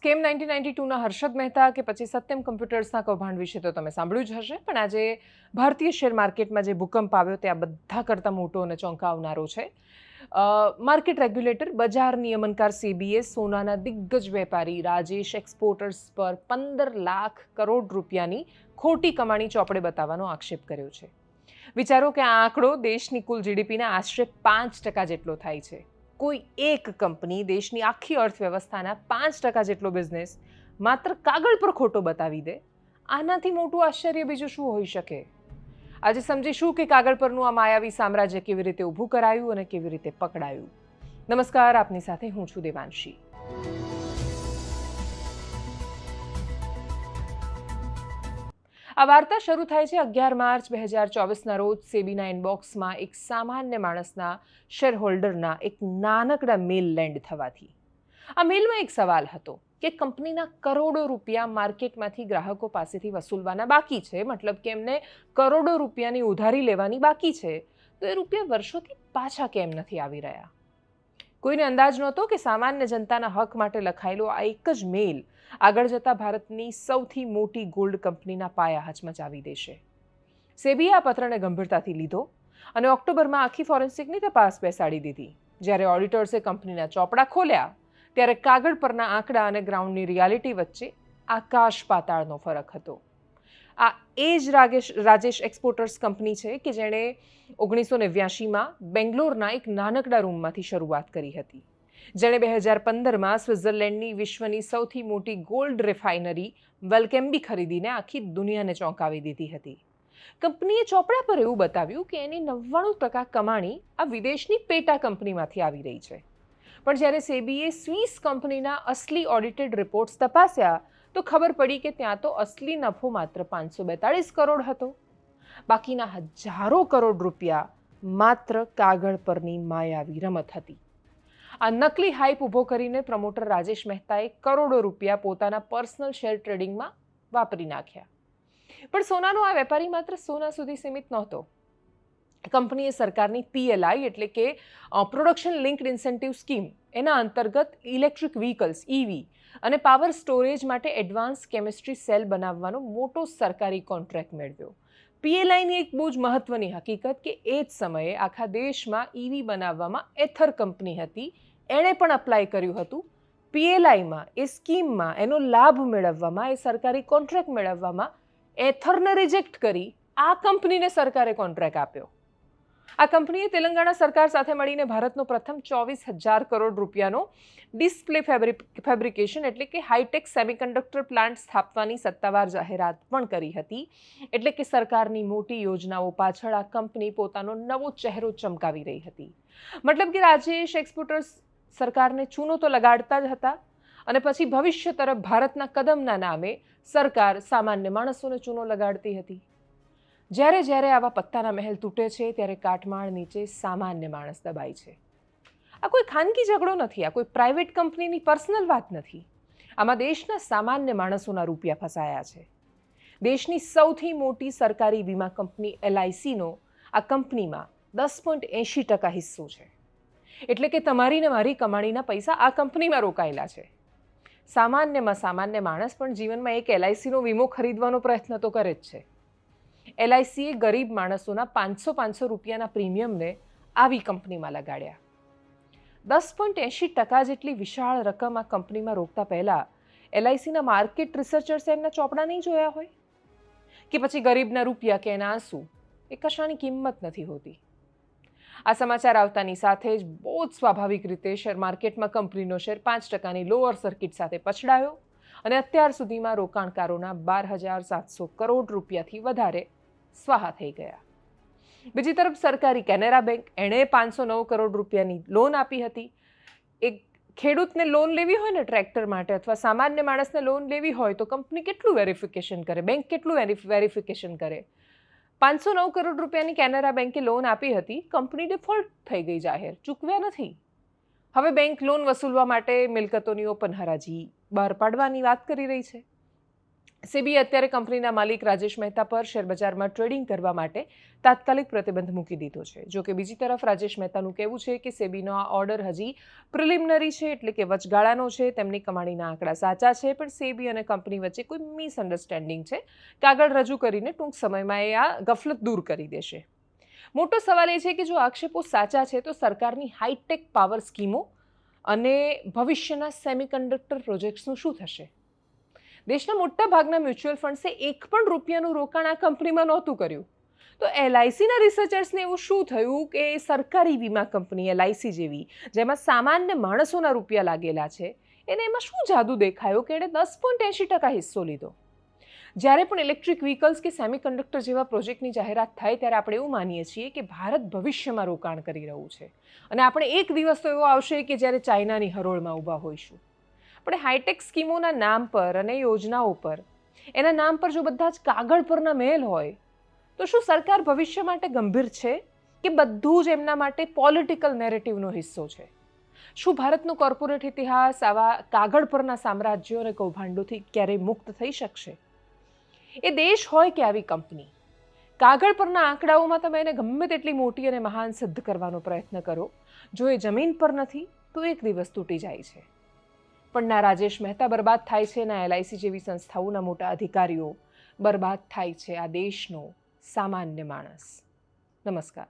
Scam 1992ના Harshad Mehta કે પછી સત્યમ કોમ્પ્યુટર્સના કૌભાંડ વિશે તો તમે સાંભળ્યું જ હશે, પણ આજે ભારતીય શેર માર્કેટમાં જે ભૂકંપ આવ્યો તે આ બધા કરતાં મોટો અને ચોંકાવનારો છે. માર્કેટ રેગ્યુલેટર બજાર નિયમનકાર સેબીએ સોનાના દિગ્ગજ વેપારી રાજેશ એક્સપોર્ટર્સ પર 15 લાખ કરોડ રૂપિયાની ખોટી કમાણી ચોપડે બતાવવાનો આક્ષેપ કર્યો છે. વિચારો કે આ આંકડો દેશની કુલ જીડીપીના આશરે 5% જેટલો થાય છે. કોઈ એક કંપની દેશની આખી અર્થવ્યવસ્થાના 5% જેટલો બિઝનેસ માત્ર કાગળ પર ખોટો બતાવી દે, આનાથી મોટું આશ્ચર્ય બીજું શું હોઈ શકે? આજે સમજીશું કે કાગળ પરનું આ માયાવી સામ્રાજ્ય કેવી રીતે ઊભું કરાયું અને કેવી રીતે પકડાયું. નમસ્કાર, આપની સાથે હું છું દેવાંશી. આ વાર્તા શરૂ થાય છે 11 માર્ચ 2024ના રોજ સેબીના ઇનબોક્સમાં એક સામાન્ય માણસના શેરહોલ્ડરના એક નાનકડા મેલ લેન્ડ થવાથી. આ મેલમાં એક સવાલ હતો કે કંપનીના કરોડો રૂપિયા માર્કેટમાંથી ગ્રાહકો પાસેથી વસૂલવાના બાકી છે, મતલબ કે એમને કરોડો રૂપિયાની ઉધારી લેવાની બાકી છે, તો એ રૂપિયા વર્ષોથી પાછા કેમ નથી આવી રહ્યા? કોઈને અંદાજ નહોતો કે સામાન્ય જનતાના હક માટે લખાયેલો આ એક જ મેલ આગળ જતા ભારતની સૌથી મોટી ગોલ્ડ કંપનીના પાયા હચમચાવી દેશે. સેબીએ આ પત્રને ગંભીરતાથી લીધો અને ઓક્ટોબરમાં આખી ફોરેન્સિકની તપાસ બેસાડી દીધી. જ્યારે ઓડિટર્સે કંપનીના ચોપડા ખોલ્યા ત્યારે કાગળ પરના આંકડા અને ગ્રાઉન્ડની રિયાલિટી વચ્ચે આકાશ પાતાળનો ફરક હતો. આ એ જ રાજેશ એક્સપોર્ટર્સ કંપની છે કે જેણે 1989માં બેંગ્લોરના એક નાનકડા રૂમમાંથી શરૂઆત કરી હતી, જેણે 2015માં સ્વિટ્ઝરલેન્ડની વિશ્વની સૌથી મોટી ગોલ્ડ રિફાઇનરી વેલકેમ્બી ખરીદીને આખી દુનિયાને ચોંકાવી દીધી હતી. કંપનીએ ચોપડા પર એવું બતાવ્યું કે એની 99% કમાણી આ વિદેશની પેટા કંપનીમાંથી આવી રહી છે. પણ જ્યારે સેબીએ સ્વિસ કંપનીના અસલી ઓડિટેડ રિપોર્ટ્સ તપાસ્યા તો ખબર પડી કે ત્યાં તો અસલી નફો માત્ર 542 કરોડ હતો. બાકીના હજારો કરોડ રૂપિયા માત્ર કાગળ પરની માયાવી રમત હતી. આ નકલી હાઇપ ઊભો કરીને પ્રમોટર રાજેશ મહેતાએ કરોડો રૂપિયા પોતાના પર્સનલ શેર ટ્રેડિંગમાં વાપરી નાખ્યા. પણ સોનાનો આ વેપારી માત્ર સોના સુધી સીમિત નહોતો. કંપનીએ સરકારની PLI એટલે કે પ્રોડક્શન લિંક્ડ ઇન્સેન્ટિવ સ્કીમ એના અંતર્ગત ઇલેક્ટ્રિક વ્હીકલ્સ EV અને પાવર સ્ટોરેજ માટે એડવાન્સ કેમિસ્ટ્રી સેલ બનાવવાનો મોટો સરકારી કોન્ટ્રાક્ટ મેળવ્યો. PLIની એક બહુ જ મહત્વની હકીકત કે એ જ સમયે આખા દેશમાં EV બનાવવામાં એથર કંપની હતી, એણે પણ અપ્લાય કર્યું હતું. PLIમાં એ સ્કીમમાં એનો લાભ મેળવવામાં, એ સરકારી કોન્ટ્રાક્ટ મેળવવામાં એથરને રિજેક્ટ કરી આ કંપનીને સરકારે કોન્ટ્રાક્ટ આપ્યો. આ કંપનીએ તેલંગાણા સરકાર સાથે મળીને ભારતનો પ્રથમ 24,000 કરોડ રૂપિયાનો ડિસ્પ્લે ફેબ્રિકેશન એટલે કે હાઈટેક સેમિકન્ડક્ટર પ્લાન્ટ સ્થાપવાની સત્તાવાર જાહેરાત પણ કરી હતી. એટલે કે સરકારની મોટી યોજનાઓ પાછળ આ કંપની પોતાનો નવો ચહેરો ચમકાવી રહી હતી. મતલબ કે રાજેશ એક્સપોર્ટર્સ સરકારને ચૂનો તો લગાડતા જ હતા અને પછી ભવિષ્ય તરફ ભારતના કદમના નામે સરકાર સામાન્ય માણસોને ચૂનો લગાડતી હતી. જ્યારે જ્યારે આવા પત્તાના મહેલ તૂટે છે ત્યારે કાટમાળ નીચે સામાન્ય માણસ દબાય છે. આ કોઈ ખાનગી ઝઘડો નથી, આ કોઈ પ્રાઇવેટ કંપનીની પર્સનલ વાત નથી. આમાં દેશના સામાન્ય માણસોના રૂપિયા ફસાયા છે. દેશની સૌથી મોટી સરકારી વીમા કંપની LICનો આ કંપનીમાં 10.80% હિસ્સો છે. એટલે કે તમારી ને મારી કમાણીના પૈસા આ કંપનીમાં રોકાયેલા છે. સામાન્યમાં સામાન્ય માણસ પણ જીવનમાં એક LICનો વીમો ખરીદવાનો પ્રયત્ન તો કરે જ છે. LICએ ગરીબ માણસોના 500 રૂપિયાના પ્રીમિયમને આવી કંપનીમાં લગાડ્યા. 10.80% જેટલી વિશાળ રકમ આ કંપનીમાં રોકતા પહેલા LICના માર્કેટ રિસર્ચર્સે એમના ચોપડા નહીં જોયા હોય કે પછી ગરીબના રૂપિયા કે એના આંસુ એ કશાની કિંમત નથી હોતી. આ સમાચાર આવતાની સાથે જ બહુ જ સ્વાભાવિક રીતે શેર માર્કેટમાં કંપનીનો શેર 5%ની લોઅર સર્કિટ સાથે પછડાયો અને અત્યાર સુધીમાં રોકાણકારોના 12,700 કરોડ રૂપિયાથી વધારે સ્વાહા થઈ ગયા. બીજી તરફ સરકારી કેનેરા બેંક એણે 509 કરોડ રૂપિયાની લોન આપી હતી. એક ખેડૂતને લોન લેવી હોય ને ટ્રેક્ટર માટે અથવા સામાન્ય માણસને લોન લેવી હોય તો કંપની કેટલું વેરિફિકેશન કરે, બેંક કેટલું વેરિફિકેશન કરે. 509 કરોડ રૂપિયાની કેનેરા બેંકે લોન આપી હતી, કંપની ડિફોલ્ટ થઈ ગઈ જાહેર, ચૂકવ્યા નથી. હવે બેંક લોન વસૂલવા માટે મિલકતોની ઓપન હરાજી બહાર પાડવાની વાત કરી રહી છે. સેબીએ અત્યારે કંપનીના માલિક રાજેશ મહેતા પર શેરબજારમાં ટ્રેડિંગ કરવા માટે તાત્કાલિક પ્રતિબંધ મૂકી દીધો છે. જો કે બીજી તરફ રાજેશ મહેતાનું કહેવું છે કે સેબીનો આ ઓર્ડર હજી પ્રિલિમિનરી છે, એટલે કે વચગાળાનો છે. તેમની કમાણીના આંકડા સાચા છે, પણ સેબી અને કંપની વચ્ચે કોઈ મિસઅન્ડરસ્ટેન્ડિંગ છે. કાગળ રજૂ કરીને ટૂંક સમયમાં એ આ ગફલત દૂર કરી દેશે. મોટો સવાલ એ છે કે જો આક્ષેપો સાચા છે તો સરકારની હાઈટેક પાવર સ્કીમો અને ભવિષ્યના સેમિકન્ડક્ટર પ્રોજેક્ટ્સનું શું થશે? દેશના મોટા ભાગના મ્યુચ્યુઅલ ફંડ્સે એક પણ રૂપિયાનું રોકાણ આ કંપનીમાં નહોતું કર્યું. તો એલઆઈસીના રિસર્ચર્સને એવું શું થયું કે સરકારી વીમા કંપની એલઆઈસી જેવી, જેમાં સામાન્ય માણસોના રૂપિયા લાગેલા છે, એને એમાં શું જાદુ દેખાયો કે એણે 10.80% હિસ્સો લીધો? જ્યારે પણ ઇલેક્ટ્રિક વ્હીકલ્સ કે સેમિકન્ડક્ટર જેવા પ્રોજેક્ટની જાહેરાત થાય ત્યારે આપણે એવું માનીએ છીએ કે ભારત ભવિષ્યમાં રોકાણ કરી રહ્યું છે અને આપણે એક દિવસ તો એવો આવશે કે જ્યારે ચાઇનાની હરોળમાં ઊભા હોઈશું. પણ હાઈટેક સ્કીમોના નામ પર અને યોજનાઓ પર, એના નામ પર જો બધા જ કાગળ પરના મહેલ હોય તો શું સરકાર ભવિષ્ય માટે ગંભીર છે કે બધું જ એમના માટે પોલિટિકલ નેરેટિવનો હિસ્સો છે? શું ભારતનો કોર્પોરેટ ઇતિહાસ આવા કાગળ પરના સામ્રાજ્યો અને કૌભાંડોથી ક્યારેય મુક્ત થઈ શકશે? એ દેશ હોય કે આવી કંપની, કાગળ પરના આંકડાઓમાં તમે એને ગમે તેટલી મોટી અને મહાન સિદ્ધ કરવાનો પ્રયત્ન કરો, જો એ જમીન પર નથી તો એક દિવસ તૂટી જાય છે. પણ ના રાજેશ મહેતા બરબાદ થાય છે, ના એલઆઈસી જેવી સંસ્થાઓના મોટા અધિકારીઓ, બરબાદ થાય છે આ દેશનો સામાન્ય માણસ. નમસ્કાર.